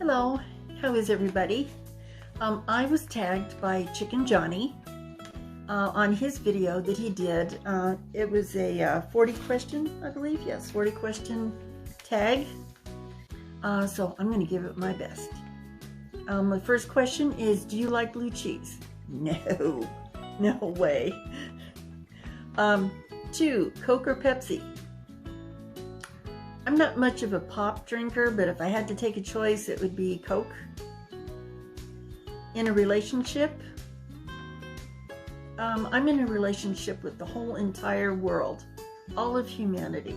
Hello, how is everybody? I was tagged by Chicken Johnny on his video that he did. It was a 40 question, I believe. Yes, 40 question tag. So I'm going to give it my best. The first question is, do you like blue cheese? No, no way. 2, Coke or Pepsi? I'm not much of a pop drinker, but if I had to take a choice, it would be Coke. In a relationship, I'm in a relationship with the whole entire world, all of humanity,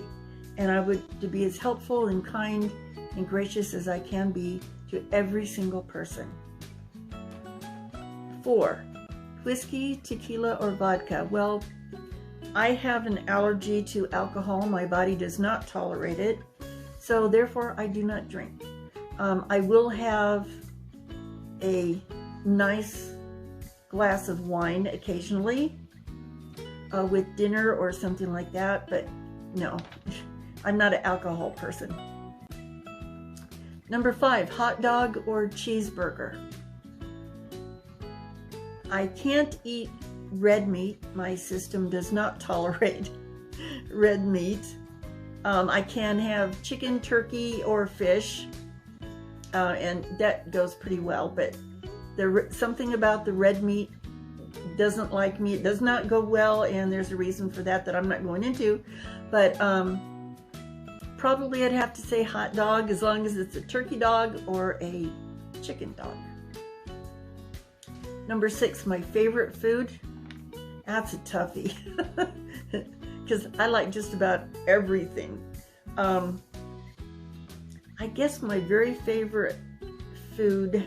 and I would to be as helpful and kind and gracious as I can be to every single person. 4, whiskey, tequila, or vodka? Well, I have an allergy to alcohol. My body does not tolerate it, so therefore I do not drink. I will have a nice glass of wine occasionally with dinner or something like that, but no, I'm not an alcohol person. Number 5, hot dog or cheeseburger? I can't eat red meat. My system does not tolerate red meat. I can have chicken, turkey, or fish, and that goes pretty well, but something about the red meat doesn't like me. It does not go well, and there's a reason for that I'm not going into, but probably I'd have to say hot dog, as long as it's a turkey dog or a chicken dog. Number 6, my favorite food? That's a toughie, because I like just about everything. I guess my very favorite food,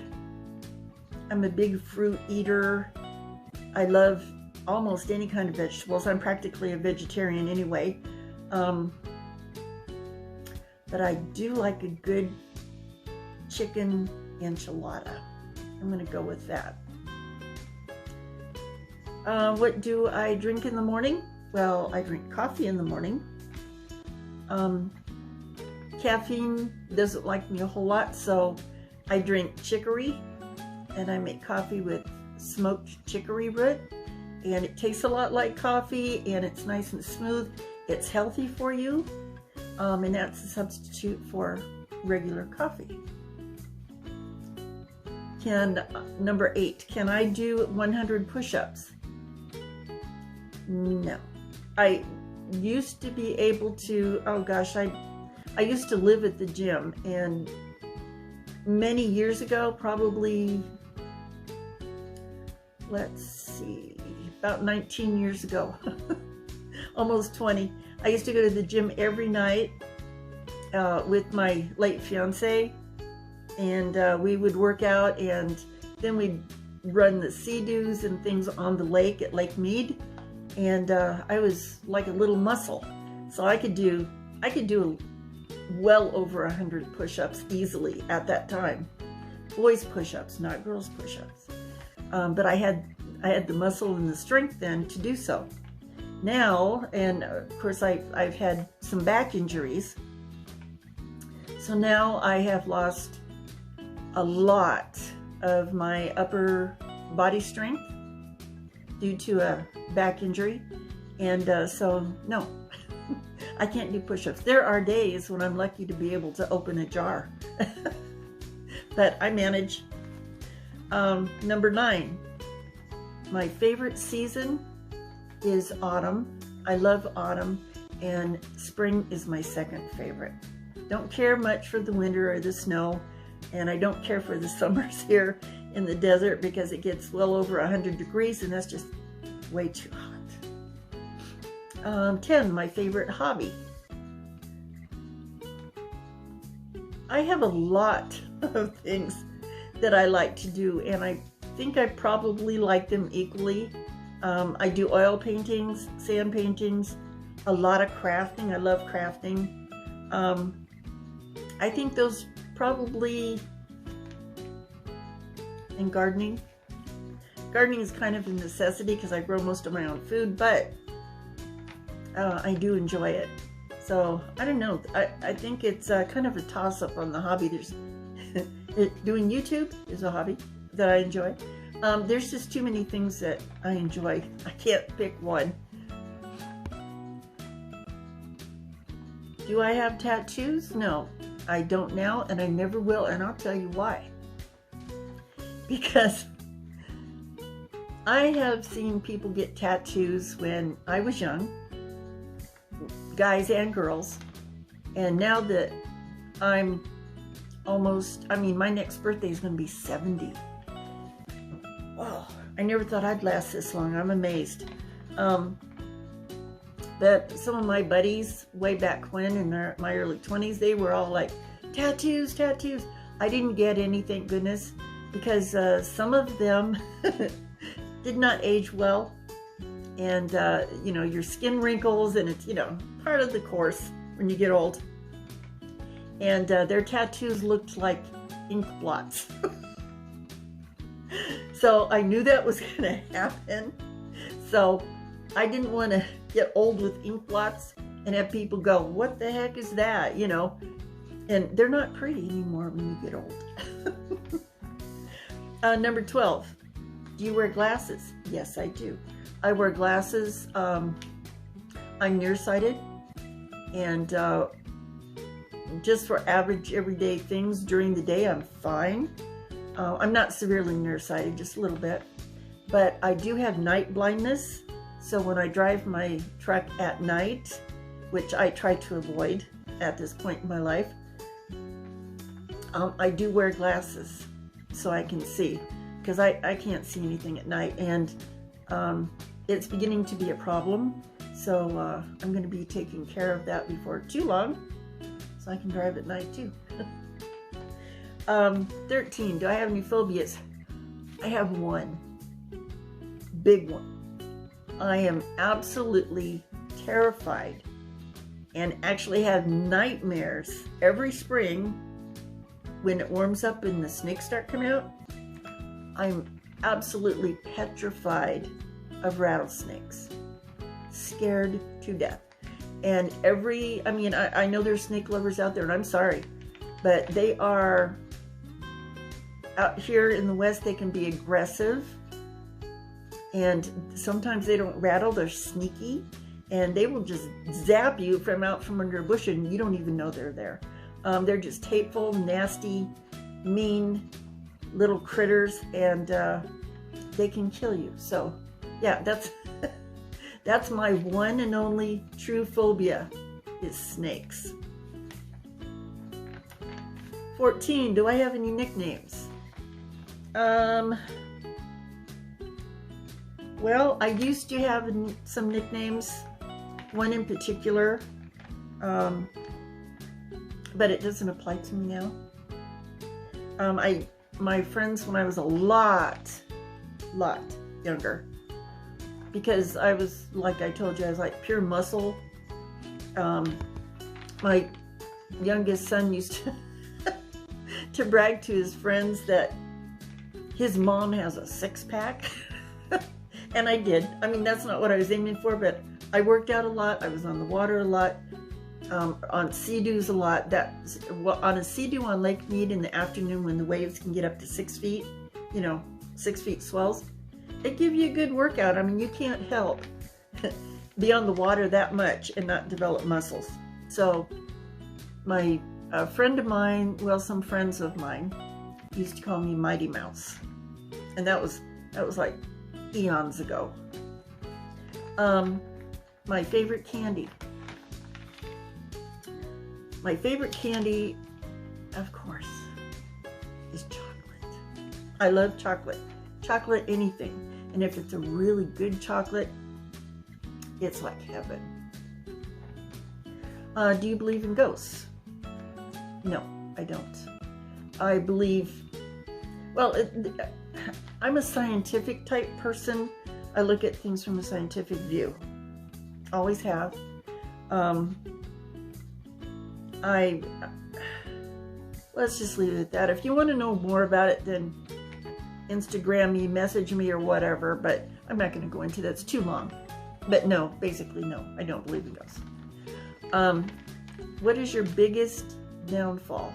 I'm a big fruit eater. I love almost any kind of vegetables. I'm practically a vegetarian anyway. But I do like a good chicken enchilada. I'm going to go with that. What do I drink in the morning? Well, I drink coffee in the morning. Caffeine doesn't like me a whole lot, so I drink chicory, and I make coffee with smoked chicory root, and it tastes a lot like coffee, and it's nice and smooth. It's healthy for you, and that's a substitute for regular coffee. Number 8, can I do 100 push-ups? No. I used to be able to, oh gosh, I used to live at the gym, and many years ago, probably, let's see, about 19 years ago, almost 20, I used to go to the gym every night with my late fiance, and we would work out, and then we'd run the sea-doos and things on the lake at Lake Mead. And I was like a little muscle, so I could do well over 100 push-ups easily at that time. Boys push-ups, not girls push-ups. But I had the muscle and the strength then to do so. Now, and of course I've had some back injuries, so now I have lost a lot of my upper body strength due to a back injury, and so no, I can't do push-ups. There are days when I'm lucky to be able to open a jar, but I manage. Number 9, my favorite season is autumn. I love autumn, and spring is my second favorite. Don't care much for the winter or the snow, and I don't care for the summers here in the desert because it gets well over 100 degrees, and that's just way too hot. 10, my favorite hobby. I have a lot of things that I like to do, and I think I probably like them equally. I do oil paintings, sand paintings, a lot of crafting. I love crafting. I think those probably, and gardening. Gardening is kind of a necessity because I grow most of my own food, but I do enjoy it. So I don't know. I think it's kind of a toss-up on the hobby. There's Doing YouTube is a hobby that I enjoy. There's just too many things that I enjoy. I can't pick one. Do I have tattoos? No, I don't now, and I never will, and I'll tell you why. Because I have seen people get tattoos when I was young, guys and girls, and now that I'm almost, my next birthday is going to be 70. Oh, I never thought I'd last this long. I'm amazed. That some of my buddies way back when in my early 20s, they were all like, tattoos, tattoos. I didn't get any, thank goodness, because some of them did not age well. And, you know, your skin wrinkles, and it's, you know, part of the course when you get old. And their tattoos looked like ink blots. So I knew that was going to happen. So I didn't want to get old with ink blots and have people go, what the heck is that? You know, and they're not pretty anymore when you get old. Number 12, do you wear glasses? Yes, I do. I wear glasses. I'm nearsighted, and just for average everyday things during the day, I'm fine. I'm not severely nearsighted, just a little bit, but I do have night blindness. So when I drive my truck at night, which I try to avoid at this point in my life, I do wear glasses so I can see, because I can't see anything at night, and it's beginning to be a problem. So I'm going to be taking care of that before too long, so I can drive at night too. 13, do I have any phobias? I have one, big one. I am absolutely terrified and actually have nightmares every spring when it warms up and the snakes start coming out. I'm absolutely petrified of rattlesnakes, scared to death. And I know there's snake lovers out there, and I'm sorry, but they are, out here in the West, they can be aggressive. And sometimes they don't rattle, they're sneaky, and they will just zap you from out from under a bush, and you don't even know they're there. They're just hateful, nasty, mean little critters, and they can kill you. So yeah, that's my one and only true phobia, is snakes. 14, do I have any nicknames? Well, I used to have some nicknames, one in particular, but it doesn't apply to me now. My friends, when I was a lot younger, because I was, like I told you, I was like pure muscle. My youngest son used to brag to his friends that his mom has a six-pack. And I did. I mean, that's not what I was aiming for, but I worked out a lot. I was on the water a lot, on sea-doos a lot. On a sea-doo on Lake Mead in the afternoon when the waves can get up to 6 feet, you know, 6 feet swells, it gives you a good workout. I mean, you can't help be on the water that much and not develop muscles. So my friend of mine, well, some friends of mine used to call me Mighty Mouse. And that was like eons ago. My favorite candy. My favorite candy, of course, is chocolate. I love chocolate. Chocolate anything. And if it's a really good chocolate, it's like heaven. Do you believe in ghosts? No, I don't. I believe, well, I'm a scientific type person. I look at things from a scientific view. Always have. Let's just leave it at that. If you want to know more about it, then Instagram me, message me, or whatever, but I'm not going to go into that. It's too long. But no, basically no, I don't believe in ghosts. What is your biggest downfall?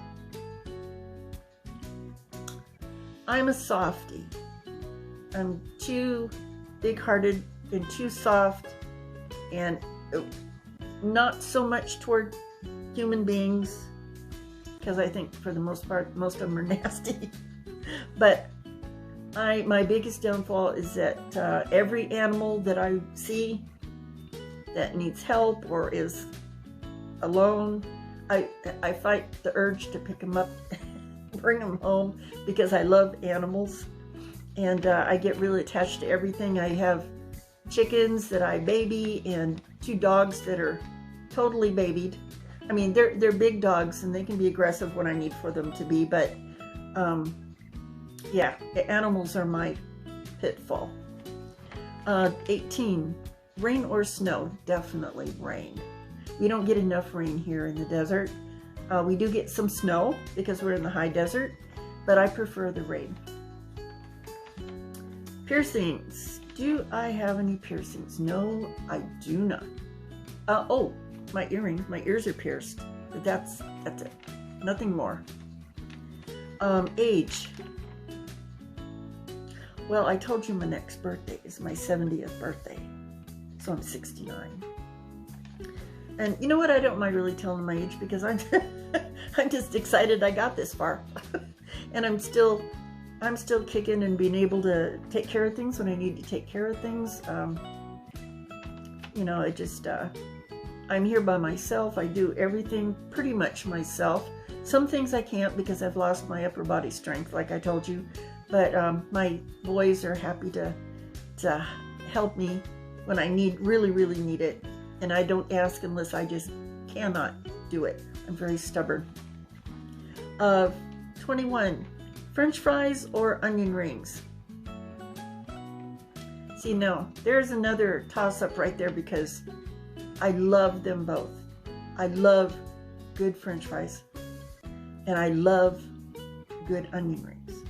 I'm a softie. I'm too big-hearted and too soft, and not so much toward human beings, because I think for the most part, most of them are nasty. But my biggest downfall is that every animal that I see that needs help or is alone, I fight the urge to pick them up, bring them home, because I love animals, and I get really attached to everything. I have chickens that I baby and 2 dogs that are totally babied. I mean, they're big dogs and they can be aggressive when I need for them to be, but yeah, animals are my pitfall. 18, rain or snow? Definitely rain. We don't get enough rain here in the desert. We do get some snow because we're in the high desert, but I prefer the rain. Piercings. Do I have any piercings? No, I do not. Oh, my earrings. My ears are pierced, but that's it. Nothing more. Age. Well, I told you my next birthday is my 70th birthday, so I'm 69. And you know what? I don't mind really telling my age because I'm just excited I got this far, and I'm still kicking and being able to take care of things when I need to take care of things. You know, I'm here by myself. I do everything pretty much myself. Some things I can't because I've lost my upper body strength, like I told you. But my boys are happy to help me when I really need it. And I don't ask unless I just cannot do it. I'm very stubborn. 21, French fries or onion rings? See, now, there's another toss-up right there because I love them both. I love good French fries, and I love good onion rings.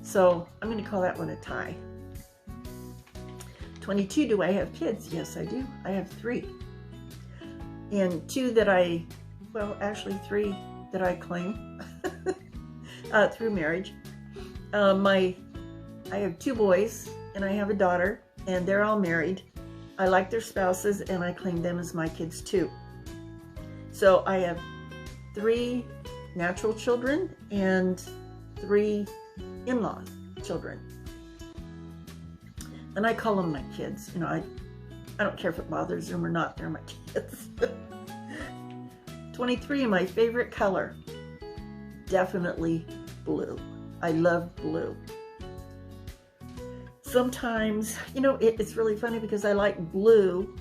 So I'm going to call that one a tie. 22, do I have kids? Yes, I do. I have 3. And 2 that actually 3 that I claim through marriage. I have 2 boys and I have a daughter, and they're all married. I like their spouses and I claim them as my kids too. So I have 3 natural children and 3 in-law children. And I call them my kids. You know, I don't care if it bothers them or not. They're my kids. 23, my favorite color. Definitely blue. I love blue. Sometimes, you know, it's really funny because I like blue,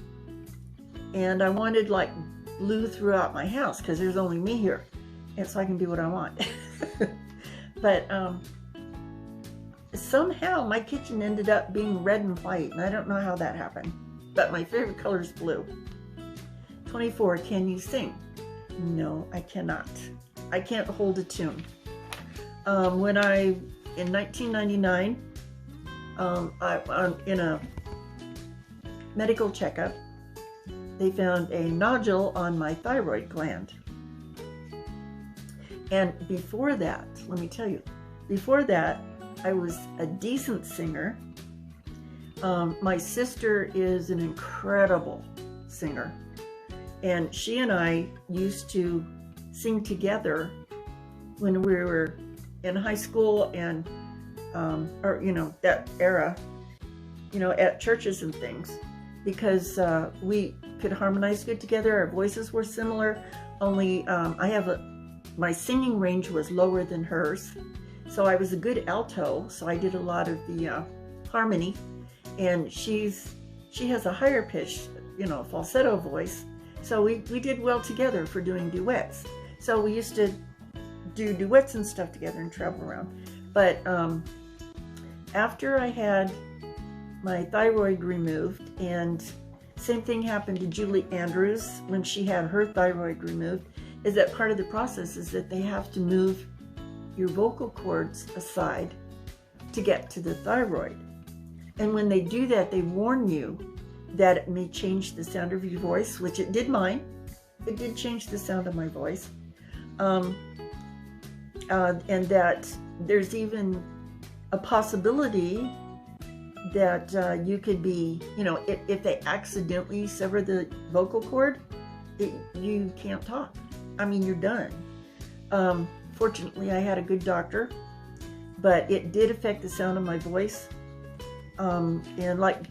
and I wanted like blue throughout my house because there's only me here, and so I can do what I want. But somehow my kitchen ended up being red and white, and I don't know how that happened, but my favorite color is blue. 24, can you sing? No, I cannot. I can't hold a tune. In 1999, in a medical checkup, they found a nodule on my thyroid gland. And before that, let me tell you, before that, I was a decent singer. My sister is an incredible singer, and she and I used to sing together when we were in high school and or you know, that era, you know, at churches and things, because we could harmonize good together. Our voices were similar, only my singing range was lower than hers. So I was a good alto, so I did a lot of the harmony, and she has a higher pitch, you know, falsetto voice. So we did well together for doing duets. So we used to do duets and stuff together and travel around. But after I had my thyroid removed, and same thing happened to Julie Andrews when she had her thyroid removed, is that part of the process is that they have to move your vocal cords aside to get to the thyroid. And when they do that, they warn you that it may change the sound of your voice, which it did mine. It did change the sound of my voice. and that there's even a possibility that you could be, you know, if they accidentally sever the vocal cord, you can't talk. I mean, you're done. Fortunately, I had a good doctor, but it did affect the sound of my voice. And like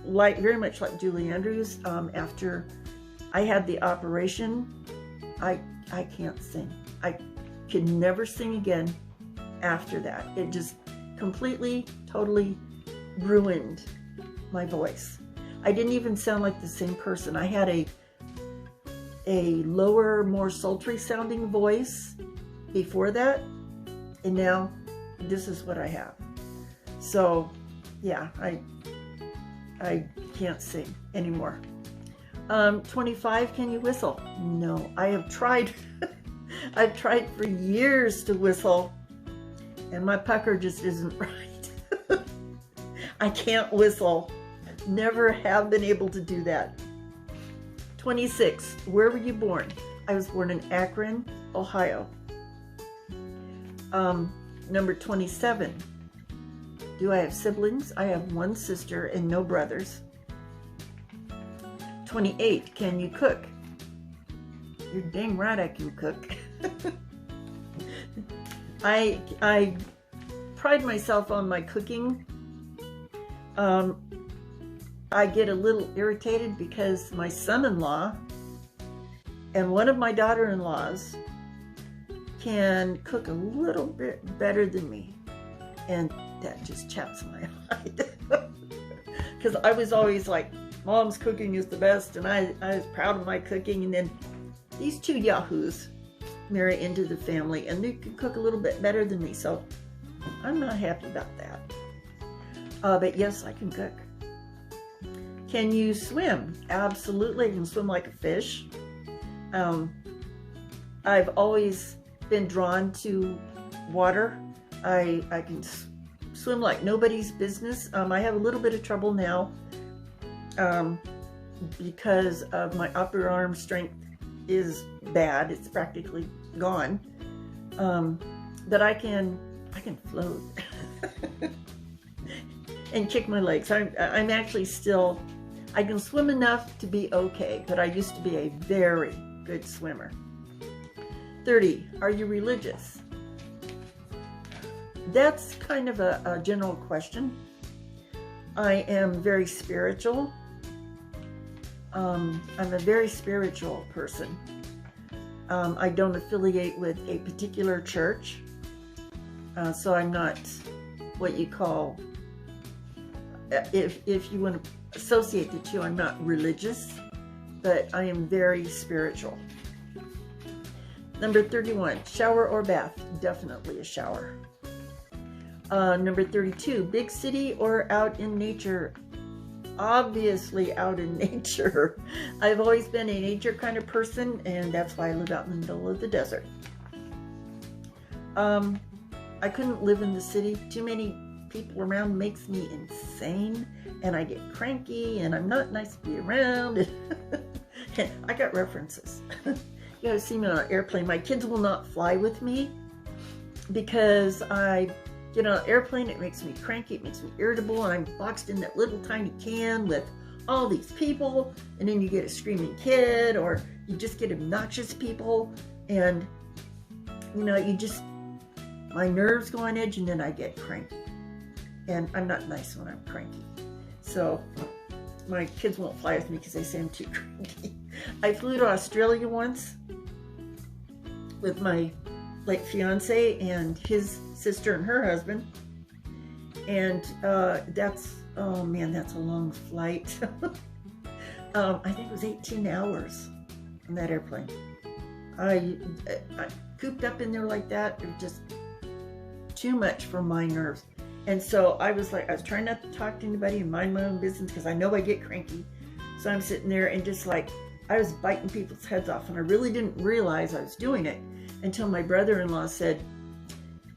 very much like Julie Andrews, after I had the operation, I can't sing. I could never sing again after that. It just completely, totally ruined my voice. I didn't even sound like the same person. I had a lower, more sultry sounding voice before that, and now this is what I have. So yeah, I can't sing anymore. 25, can you whistle? No, I have tried. I've tried for years to whistle, and my pucker just isn't right. I can't whistle. Never have been able to do that. 26, where were you born? I was born in Akron, Ohio. Number 27, do I have siblings? I have one sister and no brothers. 28, can you cook? You're dang right I can cook. I pride myself on my cooking. I get a little irritated because my son-in-law and one of my daughter-in-laws can cook a little bit better than me, and that just chaps my hide. Because I was always like, Mom's cooking is the best, and I was proud of my cooking, and then these two yahoos marry into the family, and they can cook a little bit better than me, so I'm not happy about that. But yes, I can cook. Can you swim? Absolutely, I can swim like a fish. I've always been drawn to water. I can swim like nobody's business. I have a little bit of trouble now because of my upper arm strength is bad. It's practically gone. But I can float and kick my legs. I'm actually still, I can swim enough to be okay, but I used to be a very good swimmer. 30, are you religious? That's kind of a general question. I am very spiritual. I'm a very spiritual person. I don't affiliate with a particular church, so I'm not what you call, if you want to associate the two, I'm not religious, but I am very spiritual. Number 31, shower or bath? Definitely a shower. Number 32, big city or out in nature? Obviously out in nature. I've always been a nature kind of person, and that's why I live out in the middle of the desert. I couldn't live in the city. Too many people around makes me insane, and I get cranky, and I'm not nice to be around. I got references. You gotta see me on an airplane. My kids will not fly with me because I get on an airplane, it makes me cranky, it makes me irritable, and I'm boxed in that little tiny can with all these people, and then you get a screaming kid, or you just get obnoxious people, and you know, my nerves go on edge, and then I get cranky. And I'm not nice when I'm cranky. So my kids won't fly with me because they say I'm too cranky. I flew to Australia once with my late fiance and his sister and her husband. And that's, oh man, that's a long flight. I think it was 18 hours on that airplane. I cooped up in there like that. It was just too much for my nerves. And so I was trying not to talk to anybody and mind my own business because I know I get cranky. So I'm sitting there and just like, I was biting people's heads off, and I really didn't realize I was doing it until my brother-in-law said,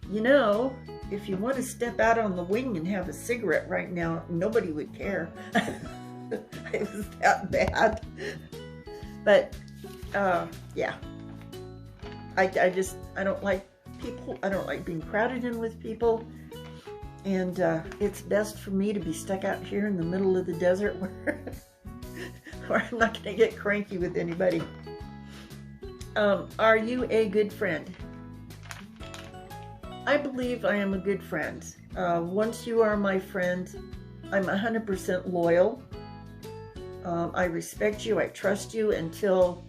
you know, if you want to step out on the wing and have a cigarette right now, nobody would care. It was that bad. But yeah, I don't like people. I don't like being crowded in with people. And it's best for me to be stuck out here in the middle of the desert where, where I'm not going to get cranky with anybody. Are you a good friend? I believe I am a good friend. Once you are my friend, I'm 100% loyal. I respect you, I trust you until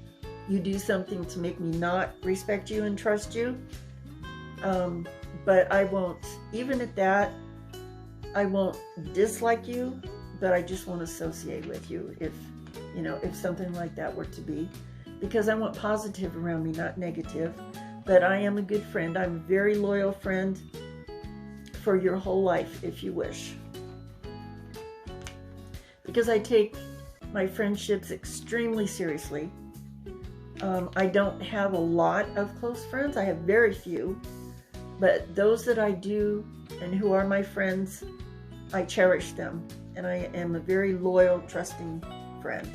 you do something to make me not respect you and trust you. But I won't, even at that, I won't dislike you, but I just won't associate with you if, you know, if something like that were to be. Because I want positive around me, not negative. But I am a good friend. I'm a very loyal friend for your whole life, if you wish. Because I take my friendships extremely seriously. I don't have a lot of close friends. I have very few. But those that I do and who are my friends, I cherish them. And I am a very loyal, trusting friend.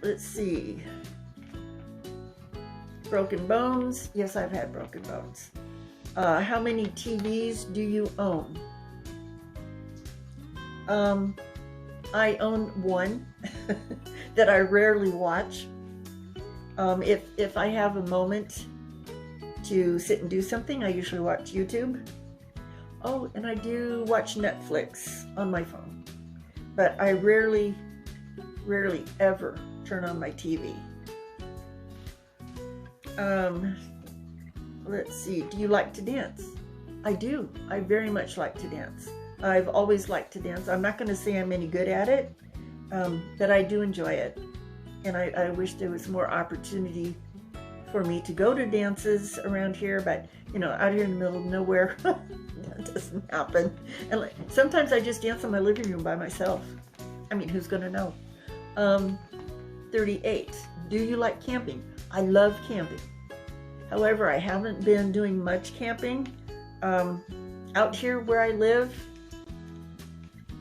Let's see. Broken bones. Yes, I've had broken bones. How many TVs do you own? I own one that I rarely watch. If I have a moment to sit and do something, I usually watch YouTube. Oh, and I do watch Netflix on my phone. But I rarely ever turn on my TV. Let's see, do you like to dance? I do. I very much like to dance. I've always liked to dance. I'm not going to say I'm any good at it, but I do enjoy it. And I wish there was more opportunity for me to go to dances around here, but you know, out here in the middle of nowhere, that doesn't happen. And like, sometimes I just dance in my living room by myself. I mean, who's going to know? 38. Do you like camping? I love camping. However, I haven't been doing much camping. Out here where I live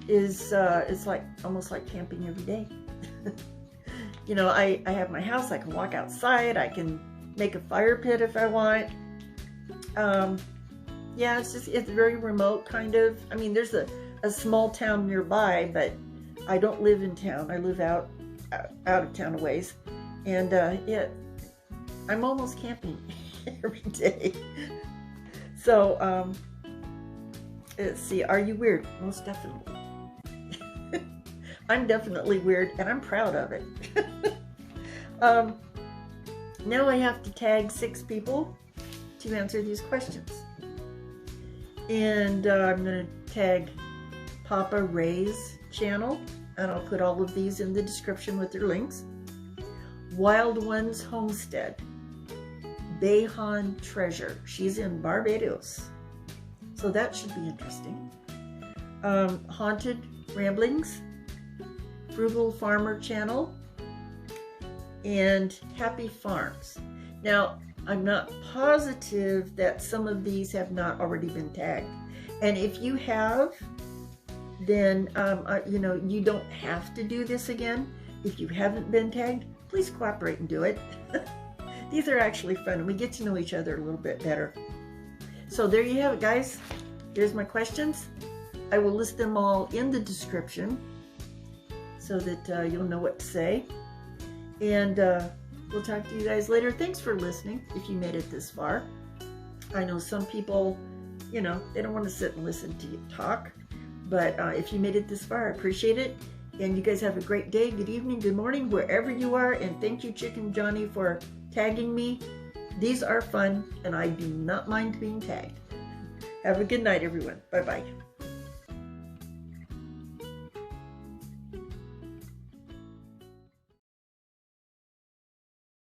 is it's like almost like camping every day. You know, I have my house. I can walk outside. I can make a fire pit if I want. Yeah, it's very remote kind of. I mean, there's a small town nearby, but I don't live in town. I live out of town a ways. And yeah, I'm almost camping every day. So, let's see, are you weird? Most definitely. I'm definitely weird, and I'm proud of it. Now I have to tag 6 people to answer these questions. And I'm going to tag Papa Ray's channel, and I'll put all of these in the description with their links. Wild Ones Homestead. Bayhan Treasure. She's in Barbados. So that should be interesting. Haunted Ramblings. Frugal Farmer Channel. And Happy Farms. Now, I'm not positive that some of these have not already been tagged. And if you have, then, you know, you don't have to do this again. If you haven't been tagged, please cooperate and do it. These are actually fun, and we get to know each other a little bit better. So there you have it, guys. Here's my questions. I will list them all in the description so that you'll know what to say. And we'll talk to you guys later. Thanks for listening if you made it this far. I know some people, you know, they don't want to sit and listen to you talk. But if you made it this far, I appreciate it. And you guys have a great day, good evening, good morning, wherever you are. And thank you, Chicken Johnny, for tagging me. These are fun, and I do not mind being tagged. Have a good night, everyone. Bye-bye.